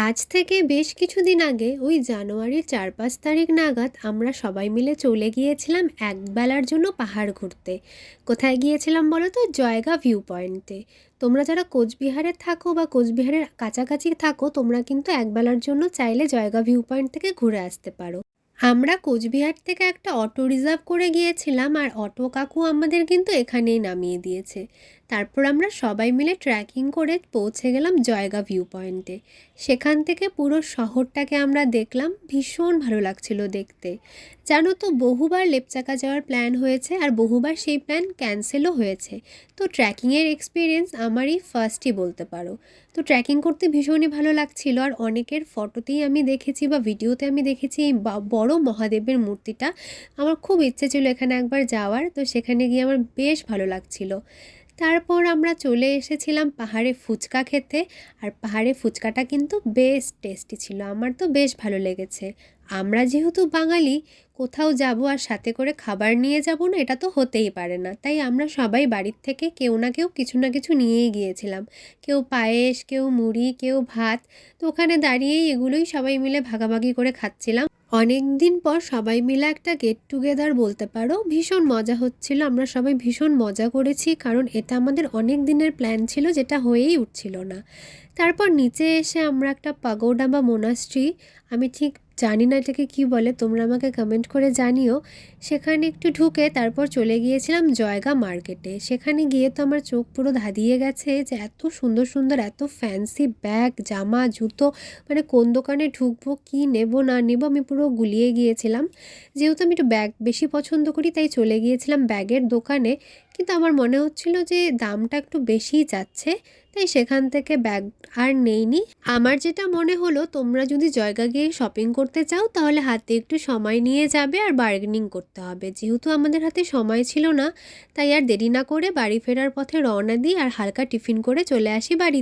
আজ থেকে বেশ কিছুদিন আগে ওই জানুয়ারির ৪-৫ তারিখ নাগাদ আমরা সবাই মিলে চলে গিয়েছিলাম একবেলার জন্য পাহাড় ঘুরতে। কোথায় গিয়েছিলাম বলো তো? জয়গা ভিউ পয়েন্টে। তোমরা যারা কোচবিহারে থাকো বা কোচবিহারের কাছাকাছি থাকো, তোমরা কিন্তু একবেলার জন্য চাইলে জয়গা ভিউ পয়েন্ট থেকে ঘুরে আসতে পারো। আমরা কোচবিহার থেকে একটা অটো রিজার্ভ করে গিয়েছিলাম, আর অটো কাকু আমাদের কিন্তু এখানেই নামিয়ে দিয়েছে। তারপর আমরা সবাই মিলে ট্রেকিং করে পৌঁছে গেলাম জয়গা ভিউ পয়েন্টে। সেখান থেকে পুরো শহরটাকে আমরা দেখলাম, ভীষণ ভালো লাগছিল দেখতে। জানো তো, বহুবার লেপচাকা যাওয়ার প্ল্যান হয়েছে আর বহুবার সেই প্ল্যান ক্যান্সেলও হয়েছে। তো ট্রেকিংয়ের এক্সপিরিয়েন্স আমারই ফার্স্টই বলতে পারো। তো ট্রেকিং করতে ভীষণই ভালো লাগছিল, আর অনেকের ফটোতেই আমি দেখেছি বা ভিডিওতে আমি দেখেছি এই বড় মহাদেবের মূর্তিটা। আমার খুব ইচ্ছে ছিল এখানে একবার যাওয়ার, তো সেখানে গিয়ে আমার বেশ ভালো লাগছিল। তারপর আমরা চলে এসেছিলাম পাহাড়ে ফুচকা খেতে, আর পাহাড়ে ফুচকাটা কিন্তু বেশ টেস্টি ছিল, আমার তো বেশ ভালো লেগেছে। আমরা যেহেতু বাঙালি, কোথাও যাব আর সাথে করে খাবার নিয়ে যাব না, এটা তো হতেই পারে না। তাই আমরা সবাই বাড়ির থেকে কেউ না কেউ কিছু না কিছু নিয়েই গিয়েছিলাম। কেউ পায়েস, কেউ মুড়ি, কেউ ভাত। তো ওখানে দাঁড়িয়েই এগুলোই সবাই মিলে ভাগাভাগি করে খাচ্ছিলাম। অনেক দিন পর সবাই মিলে একটা গেট টুগেদার বলতে পারো, ভীষণ মজা হচ্ছিল। আমরা সবাই ভীষণ মজা করেছি, কারণ এটা আমাদের অনেক দিনের প্ল্যান ছিল, যেটা হয়েই উঠছিল না। তারপর নিচে এসে আমরা একটা পাগোডা বা মোনাস্ট্রি, আমি ঠিক জানি না এটাকে কী বলে, তোমরা আমাকে কমেন্ট করে জানিও। সেখানে একটু ঢুকে তারপর চলে গিয়েছিলাম জয়গা মার্কেটে। সেখানে গিয়ে তো আমার চোখ পুরো ধাঁধিয়ে গেছে যে এত সুন্দর সুন্দর, এত ফ্যান্সি ব্যাগ, জামা, জুতো, মানে কোন দোকানে ঢুকবো, কী নেব না নেব, আমি পুরো গুলিয়ে গিয়েছিলাম। যেহেতু আমি একটু ব্যাগ বেশি পছন্দ করি, তাই চলে গিয়েছিলাম ব্যাগের দোকানে। কিন্তু আমার মনে হচ্ছিল যে দামটা একটু বেশিই যাচ্ছে, তাই সেখান থেকে ব্যাগ আর নেইনি। আমার যেটা মনে হলো, তোমরা যদি জয়গা গিয়ে শপিং করতে চাও তাহলে হাতে একটু সময় নিয়ে যাবে আর বার্গেনিং করতে হবে। যেহেতু আমাদের হাতে সময় ছিল না, তাই আর দেরি না করে বাড়ি ফেরার পথে রওনা দিই আর হালকা টিফিন করে চলে আসি বাড়ি।